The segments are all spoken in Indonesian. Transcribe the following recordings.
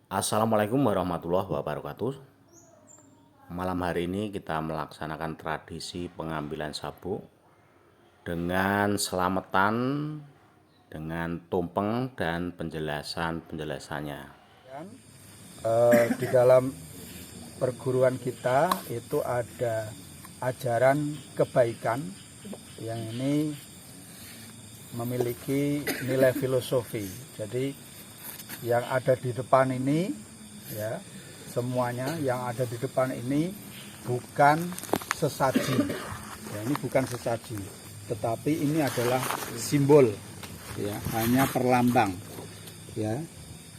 Assalamualaikum warahmatullahi wabarakatuh. Malam hari ini kita melaksanakan tradisi pengambilan sabuk dengan selamatan, dengan tumpeng dan penjelasannya. Di dalam perguruan kita itu ada ajaran kebaikan yang ini memiliki nilai filosofi. Jadi yang ada di depan ini, ya, semuanya yang ada di depan ini bukan sesaji. Ya, ini bukan sesaji, tetapi ini adalah simbol, ya, hanya perlambang. Ya,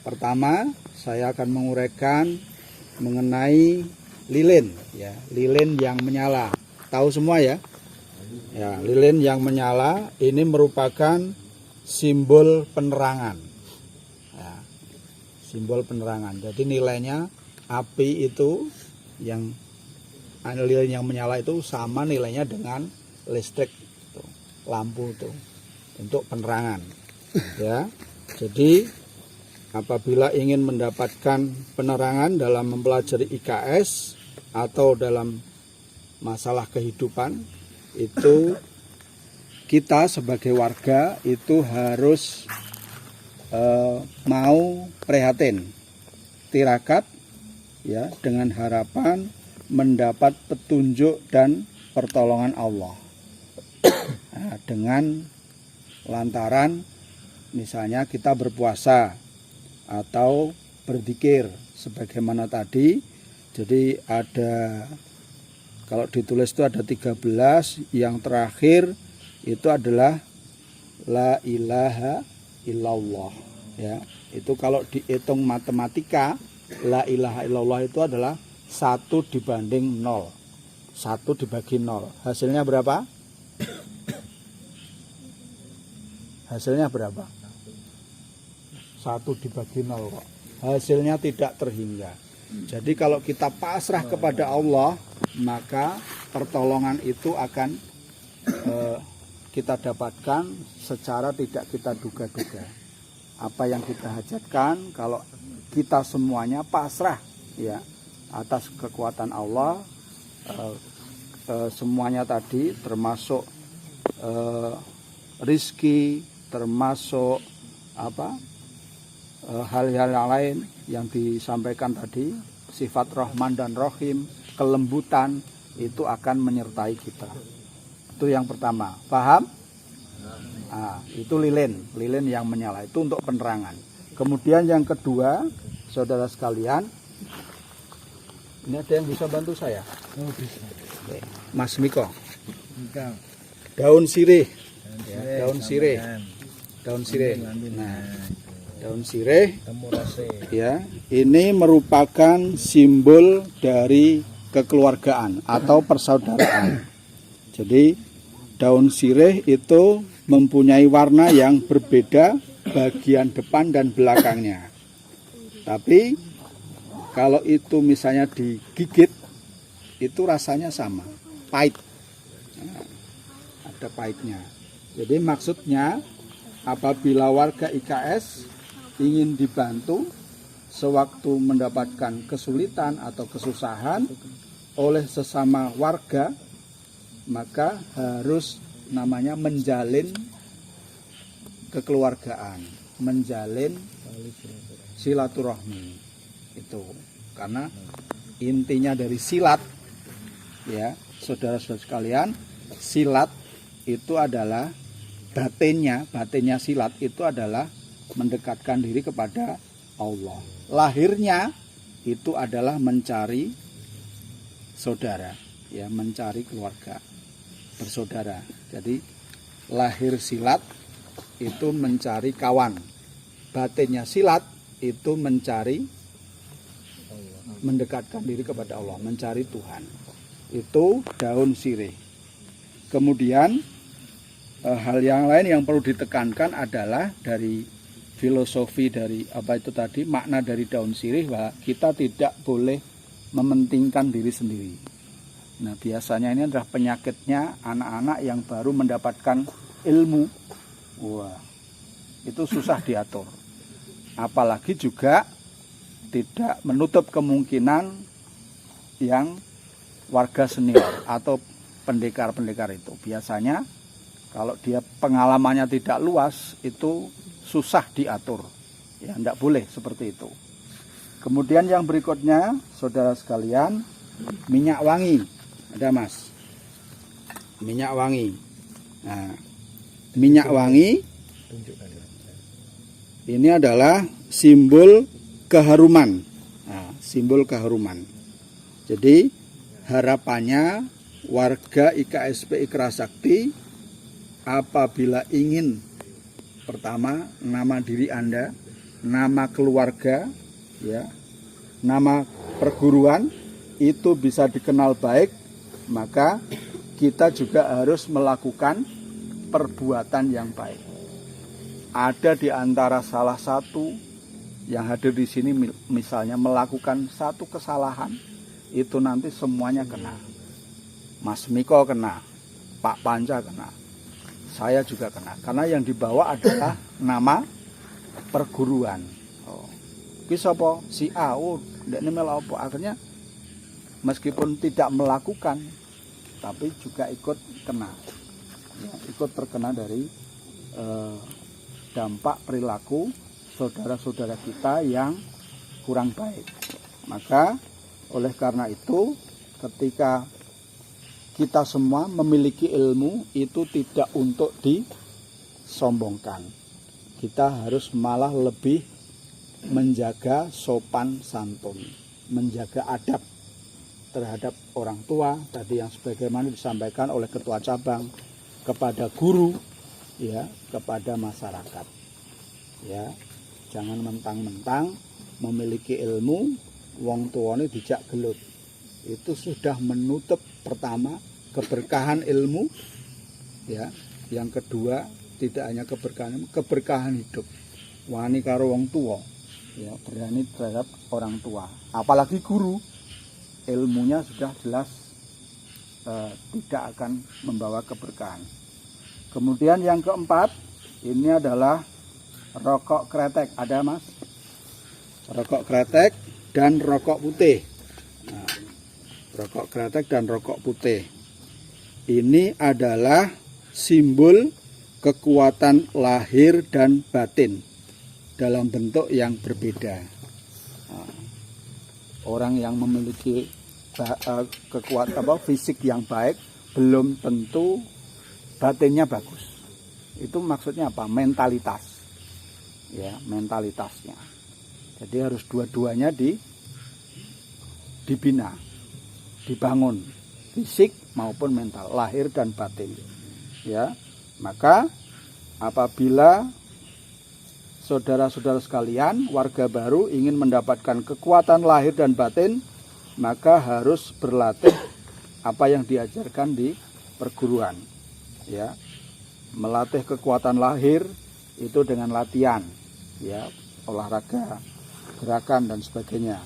pertama saya akan menguraikan mengenai lilin, ya, lilin yang menyala. Tahu semua ya? Ya, lilin yang menyala ini merupakan simbol penerangan. Ya, simbol penerangan. Jadi nilainya api itu yang lilin yang menyala itu sama nilainya dengan listrik itu, lampu itu untuk penerangan. Ya, jadi apabila ingin mendapatkan penerangan dalam mempelajari IKS atau dalam masalah kehidupan, itu kita sebagai warga itu harus mau prihatin, tirakat, ya, dengan harapan mendapat petunjuk dan pertolongan Allah. Nah, dengan lantaran misalnya kita berpuasa atau berzikir sebagaimana tadi. Jadi ada, kalau ditulis itu ada 13, yang terakhir itu adalah la ilaha illallah, ya. Itu kalau dihitung matematika, la ilaha illallah itu adalah 1 dibanding 0. 1 dibagi 0. Hasilnya berapa? Hasilnya berapa? 1 dibagi 0 kok. Hasilnya tidak terhingga. Jadi kalau kita pasrah kepada Allah, maka pertolongan itu akan kita dapatkan secara tidak kita duga-duga. Apa yang kita hajatkan, kalau kita semuanya pasrah, ya, atas kekuatan Allah, semuanya tadi termasuk rizki, termasuk hal-hal yang lain yang disampaikan tadi, sifat Rahman dan Rahim, kelembutan, itu akan menyertai kita. Itu yang pertama, paham? Nah, itu lilin yang menyala, itu untuk penerangan. Kemudian yang kedua, saudara sekalian, ini ada yang bisa bantu saya? Oh, bisa. Oke. Mas Miko, daun sirih, ya, daun sirih. Nah, daun sirih, ya, ini merupakan simbol dari kekeluargaan atau persaudaraan. Jadi daun sirih itu mempunyai warna yang berbeda bagian depan dan belakangnya. Tapi kalau itu misalnya digigit, itu rasanya sama, pahit. Nah, ada pahitnya. Jadi maksudnya apabila warga IKS ingin dibantu sewaktu mendapatkan kesulitan atau kesusahan oleh sesama warga, maka harus namanya menjalin kekeluargaan, menjalin silaturahmi. Itu karena intinya dari silat, ya, saudara-saudara sekalian, silat itu adalah batinnya silat itu adalah mendekatkan diri kepada Allah. Lahirnya itu adalah mencari saudara, ya, mencari keluarga, bersaudara. Jadi lahir silat itu mencari kawan, batinnya silat itu mencari, mendekatkan diri kepada Allah, mencari Tuhan. Itu daun sirih. Kemudian hal yang lain yang perlu ditekankan adalah dari filosofi dari itu tadi, makna dari daun sirih, bahwa kita tidak boleh mementingkan diri sendiri. Nah, biasanya ini adalah penyakitnya anak-anak yang baru mendapatkan ilmu. Wah, itu susah diatur. Apalagi juga tidak menutup kemungkinan yang warga senior atau pendekar-pendekar itu. Biasanya kalau dia pengalamannya tidak luas itu susah diatur. Ya, tidak boleh seperti itu. Kemudian yang berikutnya, saudara sekalian, minyak wangi. Ada Mas. Minyak wangi. Nah, minyak wangi ini adalah simbol keharuman. Nah, simbol keharuman. Jadi harapannya warga IKSP Ikra Sakti apabila ingin pertama nama diri Anda, nama keluarga, ya, nama perguruan itu bisa dikenal baik, maka kita juga harus melakukan perbuatan yang baik. Ada di antara salah satu yang hadir di sini misalnya melakukan satu kesalahan, itu nanti semuanya kena. Mas Miko kena, Pak Panca kena, saya juga kena. Karena yang dibawa adalah nama perguruan. Ki sapa? Si A. Oh, ndekne melu apa? Akhirnya meskipun tidak melakukan tapi juga ikut kena. Ya, ikut terkena dari dampak perilaku saudara-saudara kita yang kurang baik. Maka oleh karena itu ketika kita semua memiliki ilmu itu tidak untuk disombongkan. Kita harus malah lebih menjaga sopan santun, menjaga adab terhadap orang tua tadi yang sebagaimana disampaikan oleh ketua cabang, kepada guru, ya, kepada masyarakat. Ya, jangan mentang-mentang memiliki ilmu wong tuane dijak gelut. Itu sudah menutup pertama keberkahan ilmu, ya. Yang kedua tidak hanya keberkahan hidup. Wani karo wong tua, ya, berani terhadap orang tua. Apalagi guru, ilmunya sudah jelas tidak akan membawa keberkahan. Kemudian yang keempat, ini adalah rokok kretek. Ada Mas? Rokok kretek dan rokok putih. Nah, rokok kretek dan rokok putih. Ini adalah simbol kekuatan lahir dan batin dalam bentuk yang berbeda. Nah, orang yang memiliki kekuatan fisik yang baik belum tentu batinnya bagus. Itu maksudnya apa? Mentalitas. Ya, mentalitasnya. Jadi harus dua-duanya dibina, dibangun, fisik maupun mental, lahir dan batin. Ya, maka apabila saudara-saudara sekalian, warga baru ingin mendapatkan kekuatan lahir dan batin, maka harus berlatih apa yang diajarkan di perguruan. Ya, melatih kekuatan lahir itu dengan latihan, ya, olahraga, gerakan dan sebagainya.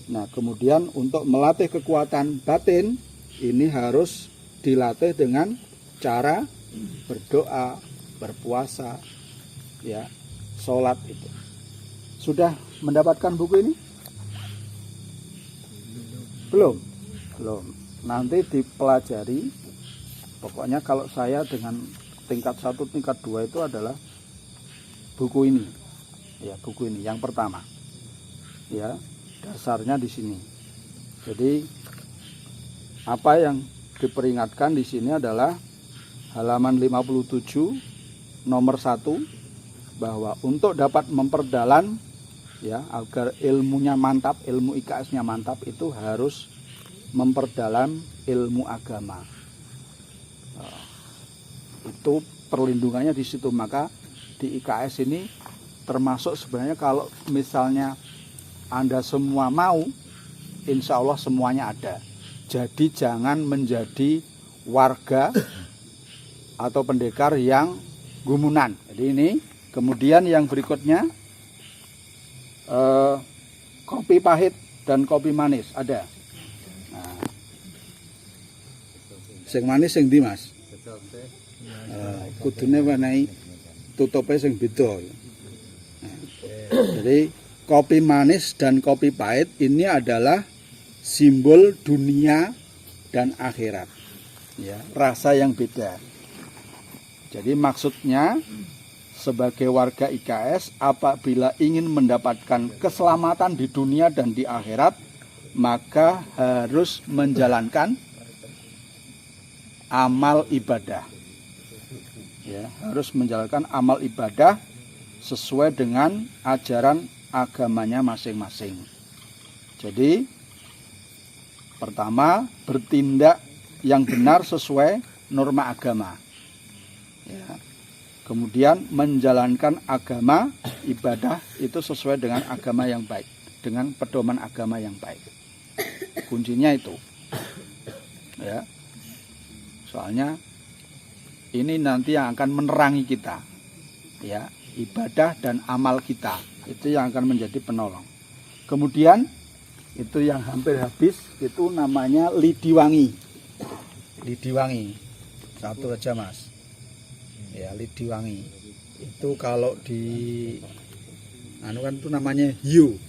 Nah, kemudian untuk melatih kekuatan batin ini harus dilatih dengan cara berdoa, berpuasa, ya, sholat itu. Sudah mendapatkan buku ini? Belum. Nanti dipelajari. Pokoknya kalau saya dengan tingkat 1, tingkat 2 itu adalah buku ini. Ya, buku ini yang pertama. Ya, dasarnya di sini. Jadi apa yang diperingatkan di sini adalah halaman 57 nomor 1 bahwa untuk dapat memperdalam, ya, agar ilmunya mantap, ilmu IKS-nya mantap, itu harus memperdalam ilmu agama. Itu perlindungannya di situ. Maka di IKS ini termasuk sebenarnya kalau misalnya Anda semua mau, insya Allah semuanya ada. Jadi jangan menjadi warga atau pendekar yang gumunan. Jadi ini. Kemudian yang berikutnya kopi pahit dan kopi manis ada. Nah, sing manis sing ndi Mas? Kudune wenehi tutupe sing beda. Nah, jadi kopi manis dan kopi pahit ini adalah simbol dunia dan akhirat. Ya, rasa yang beda. Jadi maksudnya sebagai warga IKS apabila ingin mendapatkan keselamatan di dunia dan di akhirat, maka harus menjalankan amal ibadah. Ya, harus menjalankan amal ibadah sesuai dengan ajaran agamanya masing-masing. Jadi pertama, bertindak yang benar sesuai norma agama. Ya. Kemudian menjalankan agama ibadah itu sesuai dengan agama yang baik, dengan pedoman agama yang baik. Kuncinya itu. Ya. Soalnya ini nanti yang akan menerangi kita, ya, ibadah dan amal kita itu yang akan menjadi penolong. Kemudian itu yang hampir habis itu namanya lidi wangi. Lidi wangi satu aja mas, ya, lidi wangi itu kalau di anu kan itu namanya hiu,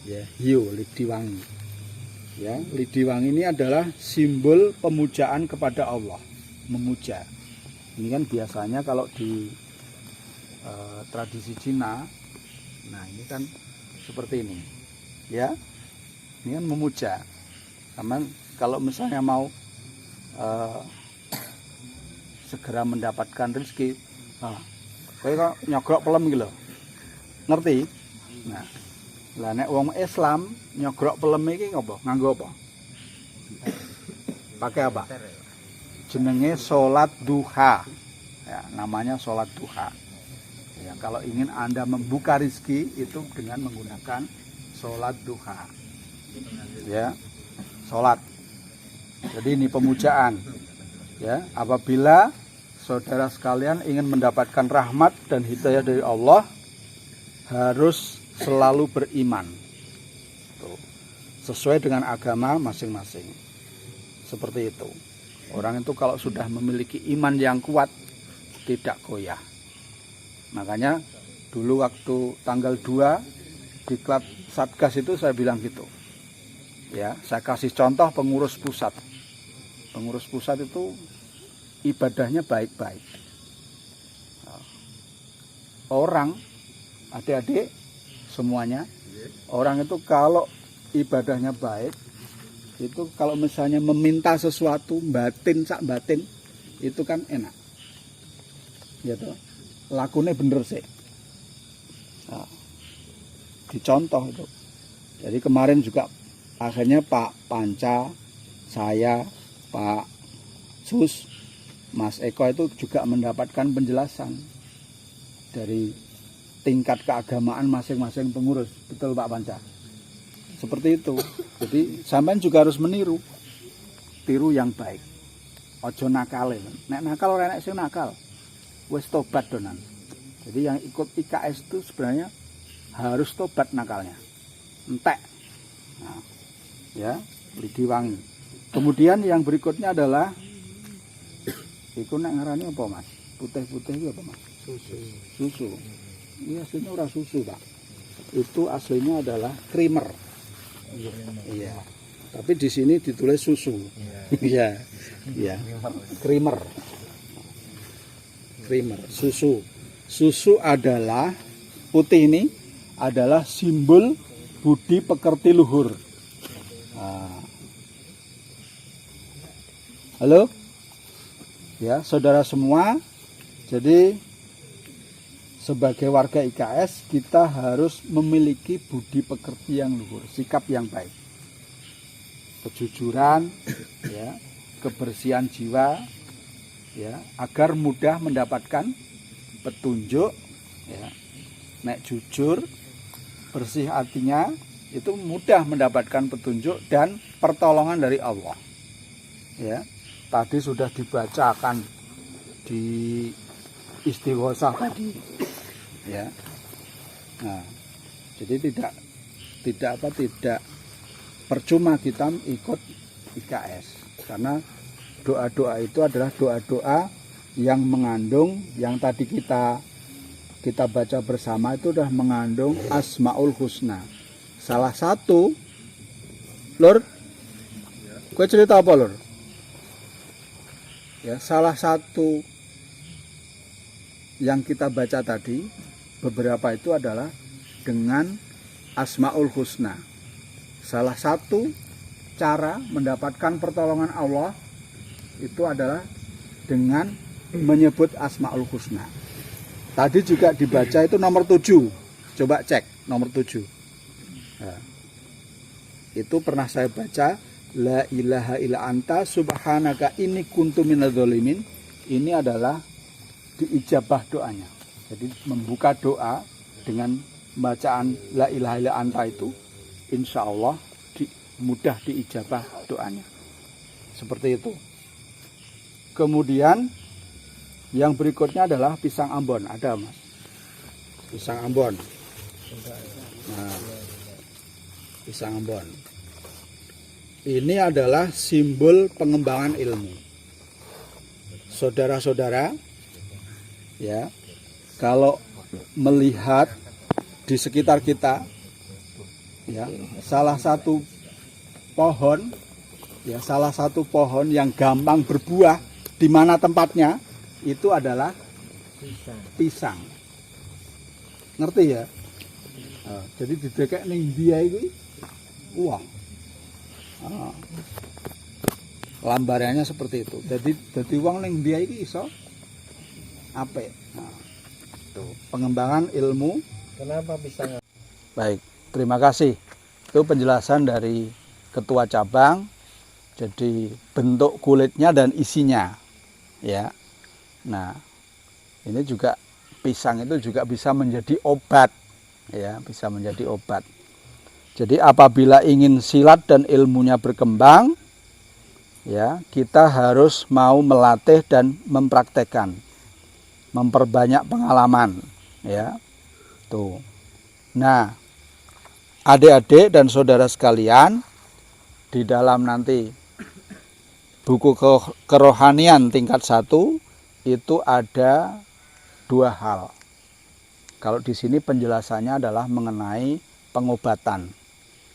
ya, hiu lidi wangi. Ya, lidi wangi ini adalah simbol pemujaan kepada Allah, memuja. Ini kan biasanya kalau di tradisi Cina, nah ini kan seperti ini, ya, ini kan memuja. Karena kalau misalnya mau segera mendapatkan rezeki, kayak nyogrok pelem gitu, ngerti? Nah, lah nek wong Islam nyogrok pelem iki ngopo? Nganggo apa? Pakai apa? Jenenge sholat duha, ya, namanya sholat duha. Ya, kalau ingin Anda membuka rezeki itu dengan menggunakan sholat duha, ya, sholat. Jadi ini pemujaan, ya. Apabila saudara sekalian ingin mendapatkan rahmat dan hidayah dari Allah, harus selalu beriman, tuh, sesuai dengan agama masing-masing. Seperti itu. Orang itu kalau sudah memiliki iman yang kuat, tidak goyah. Makanya dulu waktu tanggal 2 di klub Satgas itu saya bilang gitu. Ya, saya kasih contoh pengurus pusat. Pengurus pusat itu ibadahnya baik-baik. Orang, adik-adik semuanya, orang itu kalau ibadahnya baik, itu kalau misalnya meminta sesuatu batin sak batin itu kan enak, gitu, lakunya bener sih. Nah, dicontoh itu. Jadi kemarin juga akhirnya Pak Panca, saya, Pak Sus, Mas Eko itu juga mendapatkan penjelasan dari tingkat keagamaan masing-masing pengurus, betul Pak Panca? Seperti itu. Jadi sampean juga harus meniru, tiru yang baik. Ojo nakal. Nek nakal ora enek sing nakal. Wis tobat donan. Jadi yang ikut IKS itu sebenarnya harus tobat nakalnya. Entek. Nah, ya, lidi wangi. Kemudian yang berikutnya adalah iku nek ngarani apa, Mas? Putih-putih itu apa, Mas? Susu. Susu. Ini aslinya ora susu, Pak. Itu aslinya adalah creamer. Iya. Tapi di sini ditulis susu. Iya. Iya. Creamer. Creamer, susu. Susu adalah putih ini adalah simbol budi pekerti luhur. Nah. Halo? Ya, saudara semua. Jadi sebagai warga IKS kita harus memiliki budi pekerti yang luhur, sikap yang baik, kejujuran, ya, kebersihan jiwa, ya, agar mudah mendapatkan petunjuk, ya. Nek jujur, bersih hatinya itu mudah mendapatkan petunjuk dan pertolongan dari Allah. Ya, tadi sudah dibacakan di istighosah tadi, ya. Nah, jadi tidak percuma kita ikut IKS, karena doa-doa itu adalah doa-doa yang mengandung yang tadi kita kita baca bersama itu sudah mengandung Asmaul Husna. Salah satu, Lur, gue cerita apa, Lur? Ya, salah satu yang kita baca tadi, beberapa itu adalah dengan Asmaul Husna. Salah satu cara mendapatkan pertolongan Allah itu adalah dengan menyebut Asmaul Husna. Tadi juga dibaca itu nomor 7. Coba cek nomor 7. Nah, itu pernah saya baca, la ilaha illa anta subhanaka inni kuntu minadz dzalimin. Ini adalah diijabah doanya. Jadi membuka doa dengan bacaan la ilaha illa anta itu, insya Allah mudah diijabah doanya. Seperti itu. Kemudian yang berikutnya adalah pisang Ambon. Ada, Mas? Pisang Ambon. Nah, pisang Ambon. Ini adalah simbol pengembangan ilmu. Saudara-saudara, ya, kalau melihat di sekitar kita, ya, salah satu pohon yang gampang berbuah di mana tempatnya itu adalah pisang. Ngerti ya? Nah, jadi didekek ning dia itu, wah, lambarannya seperti itu. Jadi uang ning dia itu iso apik. Nah, itu pengembangan ilmu. Kenapa pisang? Baik, terima kasih. Itu penjelasan dari ketua cabang. Jadi bentuk kulitnya dan isinya, ya. Nah, ini juga pisang itu juga bisa menjadi obat, ya, bisa menjadi obat. Jadi apabila ingin silat dan ilmunya berkembang, ya, kita harus mau melatih dan mempraktekkan, memperbanyak pengalaman, ya. Tuh. Nah, adik-adik dan saudara sekalian, di dalam nanti buku kerohanian tingkat 1 itu ada 2 hal. Kalau di sini penjelasannya adalah mengenai pengobatan.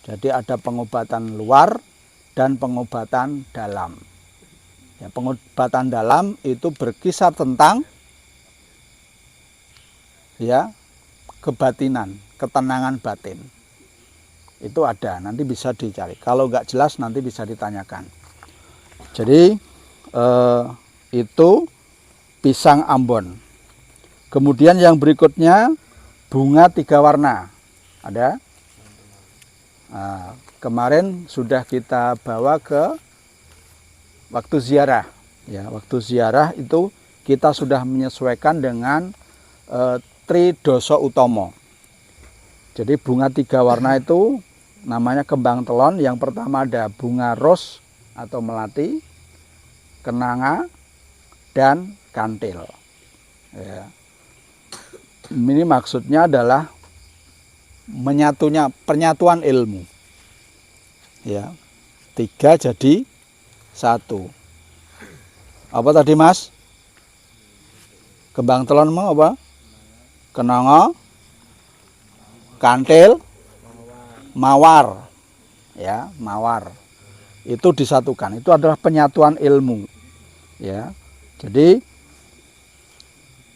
Jadi ada pengobatan luar dan pengobatan dalam. Ya, pengobatan dalam itu berkisar tentang, ya, kebatinan, ketenangan batin. Itu ada, nanti bisa dicari. Kalau nggak jelas nanti bisa ditanyakan. Jadi itu pisang Ambon. Kemudian yang berikutnya bunga 3 warna. Ada? Nah, kemarin sudah kita bawa ke waktu ziarah. Ya, waktu ziarah itu kita sudah menyesuaikan dengan Tridoso Utomo. Jadi bunga 3 warna itu namanya kembang telon. Yang pertama ada bunga ros atau melati, kenanga, dan kantil. Ya. Ini maksudnya adalah penyatuan ilmu. Ya, 3 jadi 1. Apa tadi, Mas? Kembang telon mau apa? Kenanga, kantil, mawar. Ya, mawar. Itu disatukan. Itu adalah penyatuan ilmu. Ya. Jadi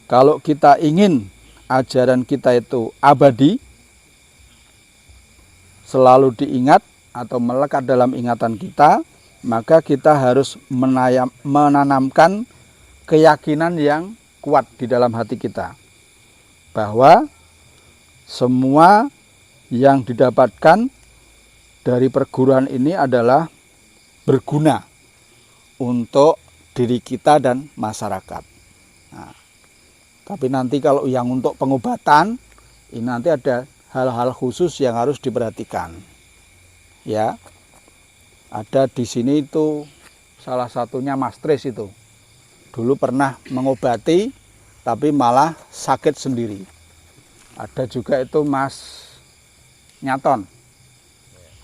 kalau kita ingin ajaran kita itu abadi, selalu diingat atau melekat dalam ingatan kita, maka kita harus menanamkan keyakinan yang kuat di dalam hati kita bahwa semua yang didapatkan dari perguruan ini adalah berguna untuk diri kita dan masyarakat. Nah, tapi nanti kalau yang untuk pengobatan, ini nanti ada hal-hal khusus yang harus diperhatikan. Ya, ada di sini itu salah satunya Mas Tris itu. Dulu pernah mengobati, tapi malah sakit sendiri. Ada juga itu Mas Nyaton.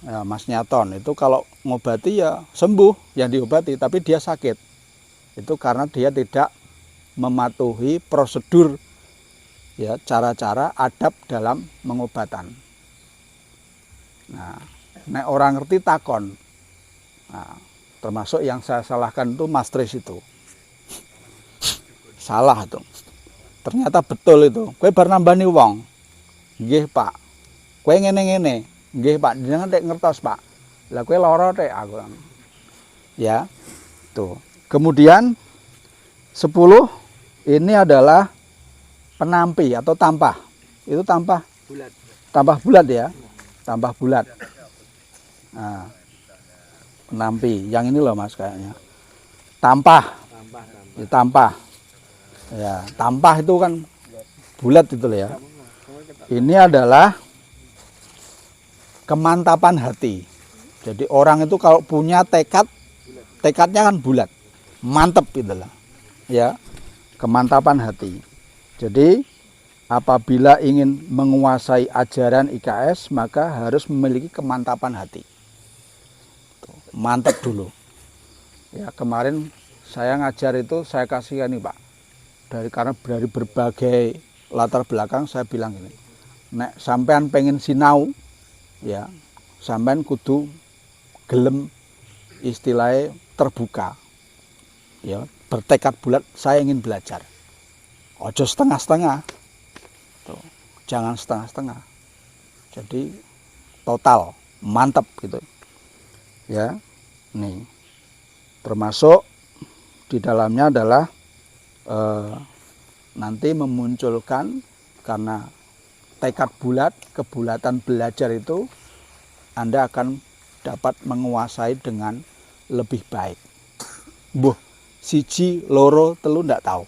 Ya, Mas Nyaton itu kalau ngobati ya sembuh yang diobati, tapi dia sakit. Itu karena dia tidak mematuhi prosedur ya, cara-cara adab dalam mengobatan. Nah, nek orang ngerti takon. Nah, termasuk yang saya salahkan itu Mas Tris itu. Salah itu. Ternyata betul itu. Kowe bar nambani wong. Nggih, Pak. Kowe ngene-ngene. Nggih, Pak. Jangan tek ngertos, Pak. Lah kowe lara tek aku. Ya. Tuh. Kemudian 10 ini adalah penampi atau tampah. Itu tampah Bulat. tampah bulat ya. Tampah bulat. Nah, penampi. Yang ini loh Mas kayaknya. Tampah. Ya, tampah. Ya, tampah itu kan bulat itu loh ya. Ini adalah kemantapan hati. Jadi orang itu kalau punya tekad, tekadnya kan bulat, mantep gitu lah. Ya, kemantapan hati. Jadi apabila ingin menguasai ajaran IKS, maka harus memiliki kemantapan hati. Mantap dulu. Ya, kemarin saya ngajar itu saya kasihkan nih Pak. Karena dari berbagai latar belakang saya bilang ini, nek sampean pengen sinau, ya sampean kudu gelem istilahnya terbuka, ya bertekad bulat saya ingin belajar. Ojo setengah-setengah, tuh, jangan setengah-setengah. Jadi total, mantap gitu, ya. Nih, termasuk di dalamnya adalah nanti memunculkan karena tekad bulat, kebulatan belajar itu Anda akan dapat menguasai dengan lebih baik. Mbuh, siji, loro, telu ndak tahu.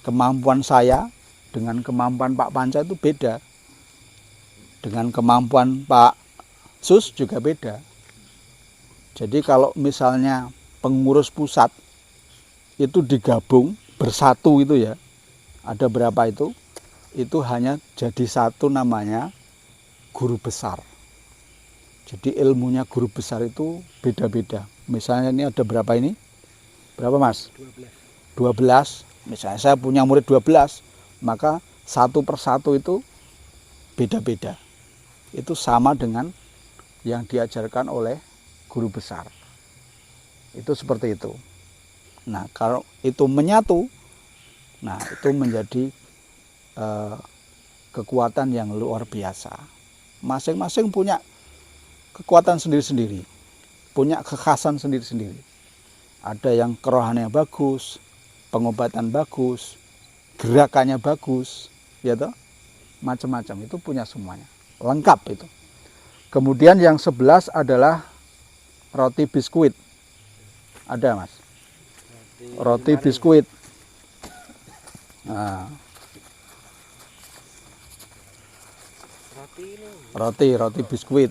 Kemampuan saya dengan kemampuan Pak Panca itu beda. Dengan kemampuan Pak Sus juga beda. Jadi kalau misalnya pengurus pusat itu digabung bersatu itu ya, ada berapa itu hanya jadi satu, namanya guru besar. Jadi ilmunya guru besar itu beda-beda. Misalnya ini ada berapa ini? Berapa Mas? 12. Misalnya saya punya murid 12, maka satu persatu itu beda-beda. Itu sama dengan yang diajarkan oleh guru besar. Itu seperti itu. Nah, kalau itu menyatu, nah itu menjadi kekuatan yang luar biasa. Masing-masing punya kekuatan sendiri-sendiri, punya kekhasan sendiri-sendiri. Ada yang kerohanian bagus, pengobatan bagus, gerakannya bagus, ya toh, macam-macam itu punya semuanya, lengkap itu. Kemudian yang 11 adalah roti biskuit. Ada Mas? Roti biskuit. Nah. Roti biskuit.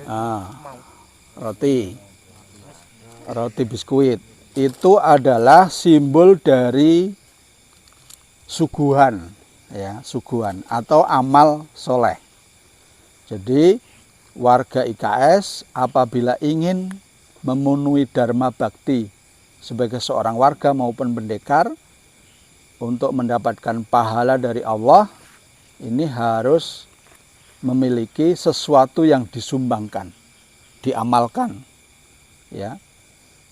Nah, roti biskuit itu adalah simbol dari suguhan, ya, suguhan atau amal soleh. Jadi warga IKS apabila ingin memenuhi dharma bakti sebagai seorang warga maupun pendekar untuk mendapatkan pahala dari Allah, ini harus memiliki sesuatu yang disumbangkan, diamalkan, ya,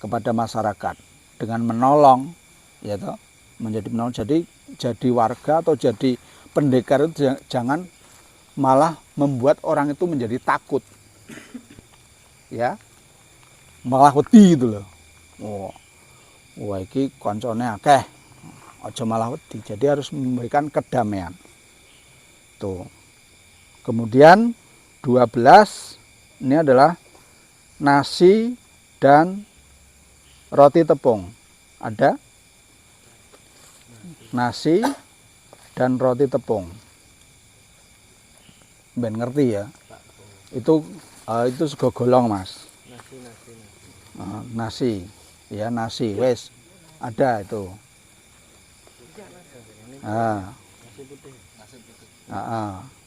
kepada masyarakat dengan menolong, ya toh, menjadi menolong. Jadi warga atau jadi pendekar itu jangan malah membuat orang itu menjadi takut, ya, malah wedi gitu loh. Wah iki koncone akeh, aja malah wedi. Jadi harus memberikan kedamaian. Tuh. Kemudian 12 ini adalah nasi dan roti tepung. Ada nasi dan roti tepung. Ben ngerti ya? Itu sego golong Mas. Nasi, ya nasi, wes ada itu.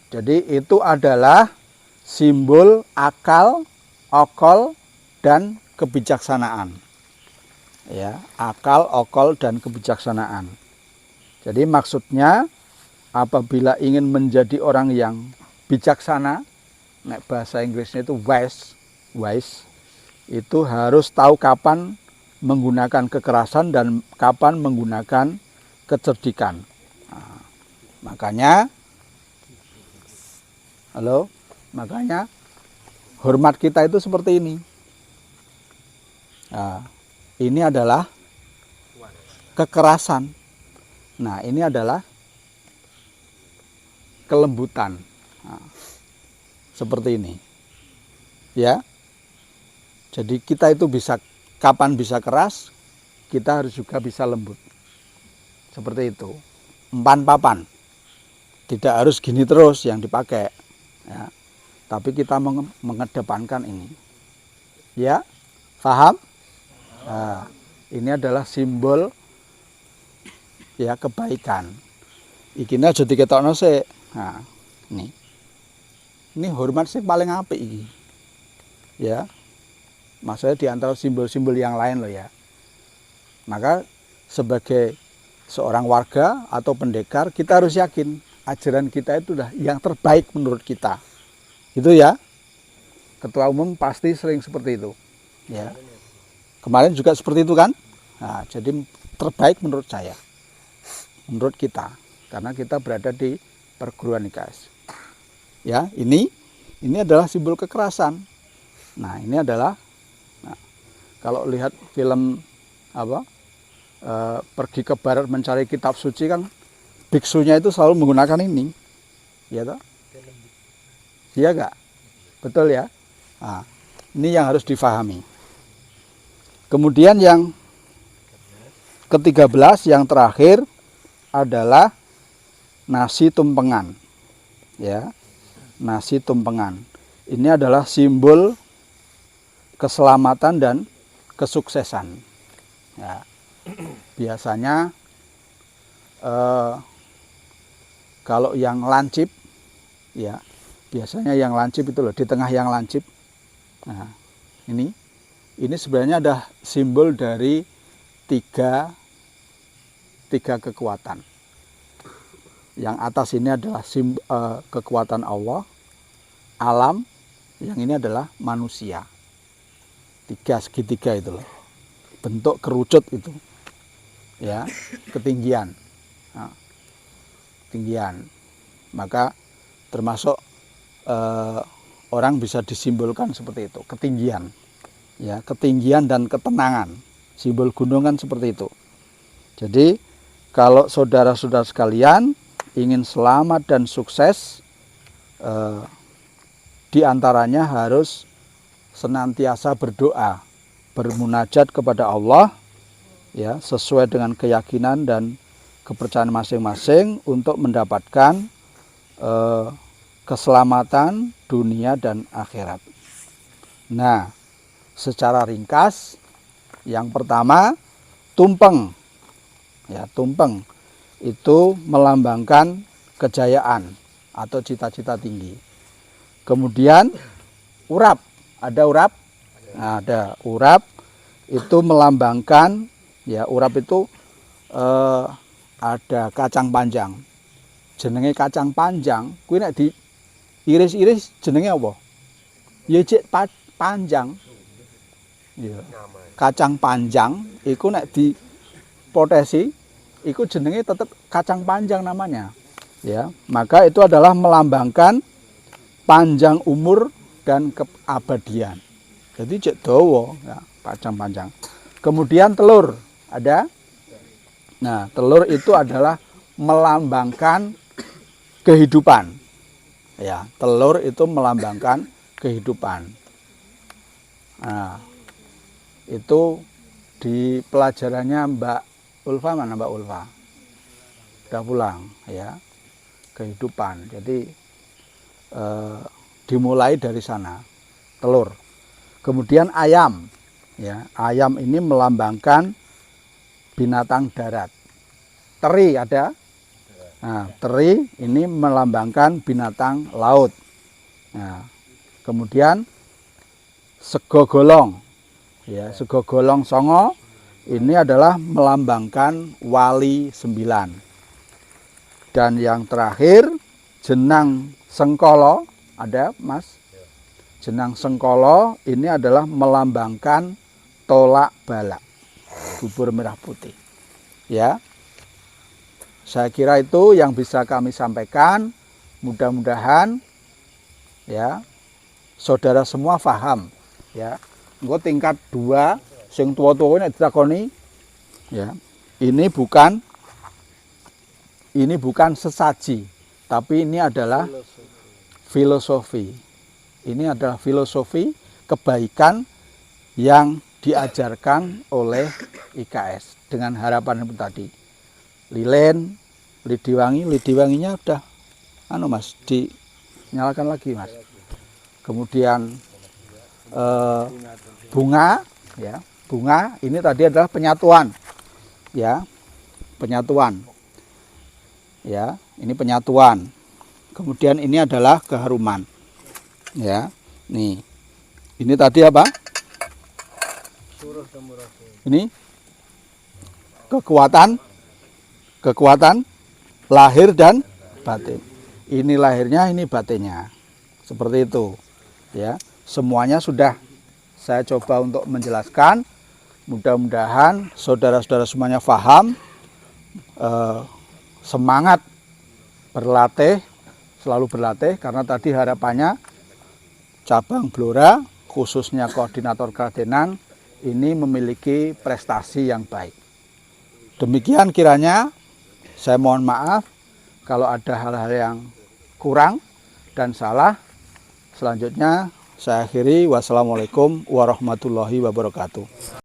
Jadi itu adalah simbol akal, okol, dan kebijaksanaan. Ya, akal, okol, dan kebijaksanaan. Jadi maksudnya apabila ingin menjadi orang yang bijaksana, nek bahasa Inggrisnya itu wise, itu harus tahu kapan menggunakan kekerasan dan kapan menggunakan kecerdikan. Nah, makanya hormat kita itu seperti ini. Nah, ini adalah kekerasan. Nah, ini adalah kelembutan. Nah, seperti ini. Ya. Jadi kita itu bisa kapan bisa keras, kita harus juga bisa lembut. Seperti itu. Empan papan. Tidak harus gini terus yang dipakai. Ya. Tapi kita mengedepankan ini. Ya. Paham? Nah, ini adalah simbol ya kebaikan. Ikine aja diketokno sik. Nah, ini. Ini hormat sih paling apik iki. Ya. Maksudnya di antara simbol-simbol yang lain loh ya. Maka sebagai seorang warga atau pendekar, kita harus yakin ajaran kita itu dah yang terbaik menurut kita. Itu ya. Ketua umum pasti sering seperti itu. Ya. Kemarin juga seperti itu kan? Nah, jadi terbaik menurut saya. Menurut kita, karena kita berada di perguruan IKS. Ya, ini adalah simbol kekerasan. Nah, ini adalah kalau lihat film pergi ke barat mencari kitab suci kan, biksunya itu selalu menggunakan ini, ya toh? Iya enggak? Betul ya? Nah, ini yang harus difahami. Kemudian yang ke-13 yang terakhir adalah nasi tumpengan. Ya. Nasi tumpengan. Ini adalah simbol keselamatan dan kesuksesan. Ya. Biasanya kalau yang lancip, ya, biasanya yang lancip itu loh, di tengah yang lancip. Nah, ini sebenarnya ada simbol dari tiga kekuatan. Yang atas ini adalah kekuatan Allah, alam, yang ini adalah manusia. Segitiga itu loh. Bentuk kerucut itu. Ya, ketinggian. Nah, ketinggian. Maka termasuk orang bisa disimbolkan seperti itu, ketinggian. Ya, ketinggian dan ketenangan. Simbol gunung kan seperti itu. Jadi kalau saudara-saudara sekalian ingin selamat dan sukses, diantaranya harus senantiasa berdoa, bermunajat kepada Allah, ya, sesuai dengan keyakinan dan kepercayaan masing-masing untuk mendapatkan keselamatan dunia dan akhirat. Nah, secara ringkas, yang pertama tumpeng. Ya, tumpeng itu melambangkan kejayaan atau cita-cita tinggi. Kemudian urap, ada urap? Nah, ada urap itu melambangkan, ya, urap itu ada kacang panjang. Jenenge kacang panjang, kuwi nek diiris-iris jenenge apa? Ya cek panjang. Ya. Kacang panjang iku nek di potesi iku jenenge tetap kacang panjang namanya. Ya, maka itu adalah melambangkan panjang umur dan keabadian. Jadi cek dawa, ya, kacang panjang. Kemudian telur ada. Nah, telur itu adalah melambangkan kehidupan. Ya, telur itu melambangkan kehidupan. Nah, itu di pelajarannya Mbak Ulfa, mana Mbak Ulfa? Udah pulang, ya. Kehidupan. Jadi dimulai dari sana. Telur. Kemudian ayam. Ya, ayam ini melambangkan binatang darat. Teri ada. Nah, teri ini melambangkan binatang laut. Nah, kemudian sego golong. Ya, sego golong songo ini adalah melambangkan wali 9. Dan yang terakhir jenang sengkolo, ada Mas? Jenang sengkolo ini adalah melambangkan tolak balak, bubur merah putih. Ya, saya kira itu yang bisa kami sampaikan. Mudah-mudahan ya saudara semua paham. Ya, engko tingkat 2 sing tua-tua nek ditakoni, ya ini bukan sesaji, tapi ini adalah filosofi. Ini adalah filosofi kebaikan yang diajarkan oleh IKS dengan harapan itu tadi. Lilin, lidi wanginya udah Mas, dinyalakan lagi Mas. Kemudian bunga, ya, bunga ini tadi adalah penyatuan, ya, penyatuan, ya, ini penyatuan. Kemudian ini adalah keharuman, ya, nih, ini tadi apa? Ini kekuatan lahir dan batin. Ini lahirnya, ini batinnya, seperti itu, ya. Semuanya sudah saya coba untuk menjelaskan. Mudah-mudahan saudara-saudara semuanya paham. Semangat berlatih, selalu berlatih, karena tadi harapannya cabang Blora, khususnya koordinator keradenan, ini memiliki prestasi yang baik. Demikian kiranya, saya mohon maaf kalau ada hal-hal yang kurang dan salah. Selanjutnya saya akhiri, wassalamualaikum warahmatullahi wabarakatuh.